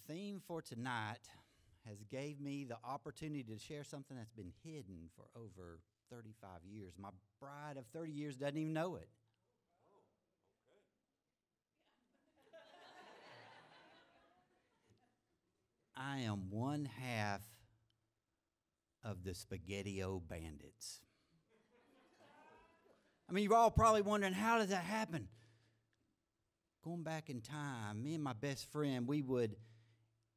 theme for tonight has gave me the opportunity to share something that's been hidden for over 35 years. My bride of 30 years doesn't even know it. I am one half of the SpaghettiO Bandits. I mean, you're all probably wondering, how does that happen? Going back in time, me and my best friend, we would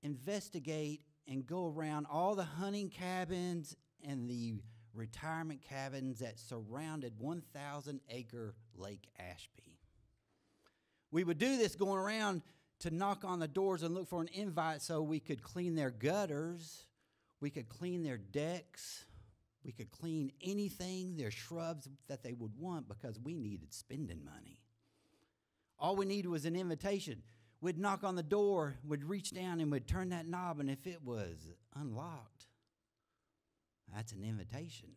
investigate and go around all the hunting cabins and the retirement cabins that surrounded 1,000-acre Lake Ashby. We would do this going around to knock on the doors and look for an invite so we could clean their gutters, we could clean their decks, we could clean anything, their shrubs that they would want, because we needed spending money. All we needed was an invitation. We'd knock on the door, we'd reach down and we'd turn that knob, and if it was unlocked, that's an invitation.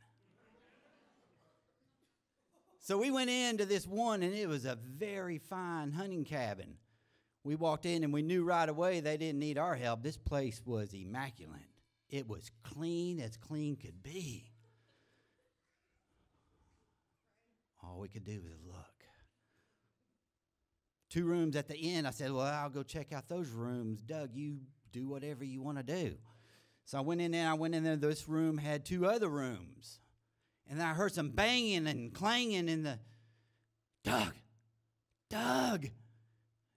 So we went into this one, and it was a very fine hunting cabin. We walked in, and we knew right away they didn't need our help. This place was immaculate. It was clean as clean could be. All we could do was look. 2 rooms at the end. I said, well, I'll go check out those rooms. Doug, you do whatever you want to do. So I went in there. This room had 2 other rooms. And then I heard some banging and clanging in the, Doug.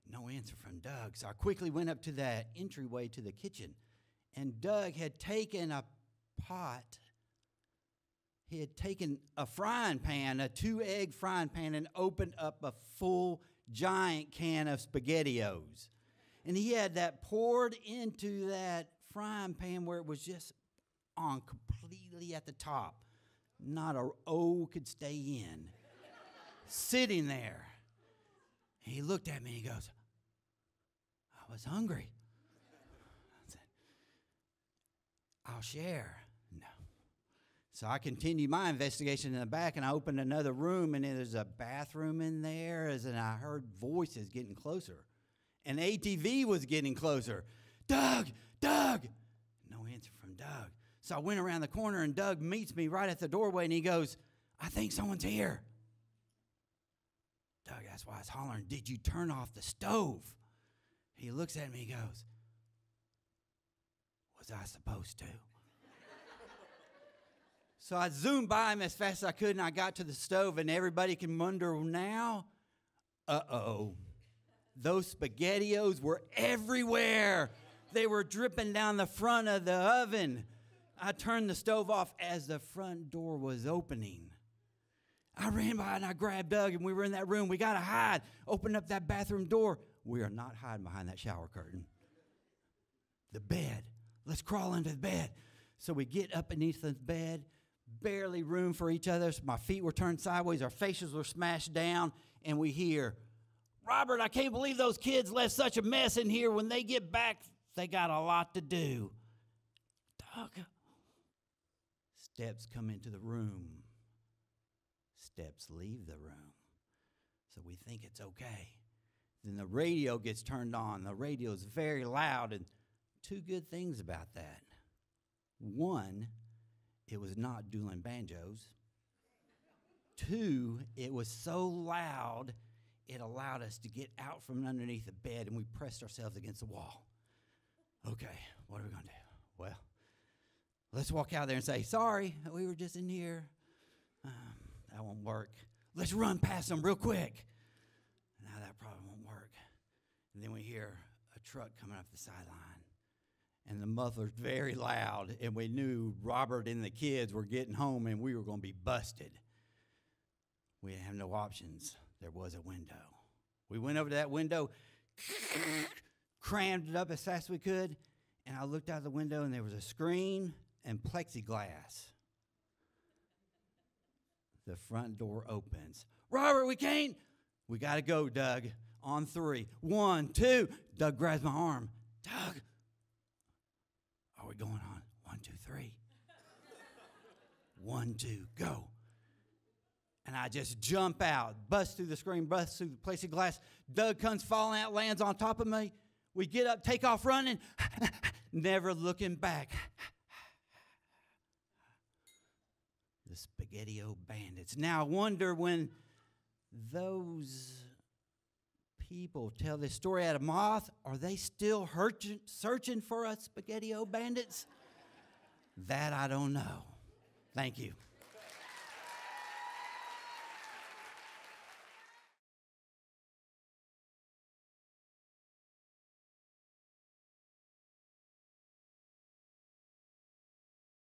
No answer from Doug. So I quickly went up to that entryway to the kitchen. And Doug had taken a pot. He had taken a frying pan, a 2-egg frying pan, and opened up a full giant can of SpaghettiOs. And he had that poured into that frying pan where it was just on completely at the top. Not a O could stay in. Sitting there. And he looked at me and he goes, I was hungry. I said, I'll share. No. So I continued my investigation in the back, and I opened another room, and there's a bathroom in there, and I heard voices getting closer. An ATV was getting closer. Doug! No answer from Doug. So I went around the corner, and Doug meets me right at the doorway, and he goes, I think someone's here. Doug, that's why I was hollering, did you turn off the stove? He looks at me, he goes, was I supposed to? So I zoomed by him as fast as I could, and I got to the stove, and everybody can wonder now, those SpaghettiOs were everywhere. They were dripping down the front of the oven. I turned the stove off as the front door was opening. I ran by and I grabbed Doug, and we were in that room. We got to hide. Open up that bathroom door. We are not hiding behind that shower curtain. The bed. Let's crawl into the bed. So we get up beneath the bed. Barely room for each other. So my feet were turned sideways. Our faces were smashed down. And we hear, Robert, I can't believe those kids left such a mess in here. When they get back, they got a lot to do. Doug. Steps come into the room. Steps leave the room. So we think it's okay. Then the radio gets turned on. The radio is very loud, and 2 good things about that. 1, it was not dueling banjos. 2, it was so loud, it allowed us to get out from underneath the bed, and we pressed ourselves against the wall. Okay, what are we going to do? Well, let's walk out there and say, sorry, we were just in here. That won't work. Let's run past them real quick. Now that probably won't work. And then we hear a truck coming up the sideline. And the muffler's very loud. And we knew Robert and the kids were getting home, and we were going to be busted. We didn't have no options. There was a window. We went over to that window, crammed it up as fast as we could. And I looked out the window, and there was a screen and plexiglass. The front door opens. Robert, we can't. We got to go, Doug. On 3. 1, 2. Doug grabs my arm. Doug. Are we going on? 1, 2, 3. 1, 2, go. And I just jump out, bust through the screen, bust through the plexiglass. Doug comes falling out, lands on top of me. We get up, take off running, never looking back. The SpaghettiO bandits. Now I wonder when those people tell this story at a moth, are they still searching for us SpaghettiO bandits? That I don't know. Thank you.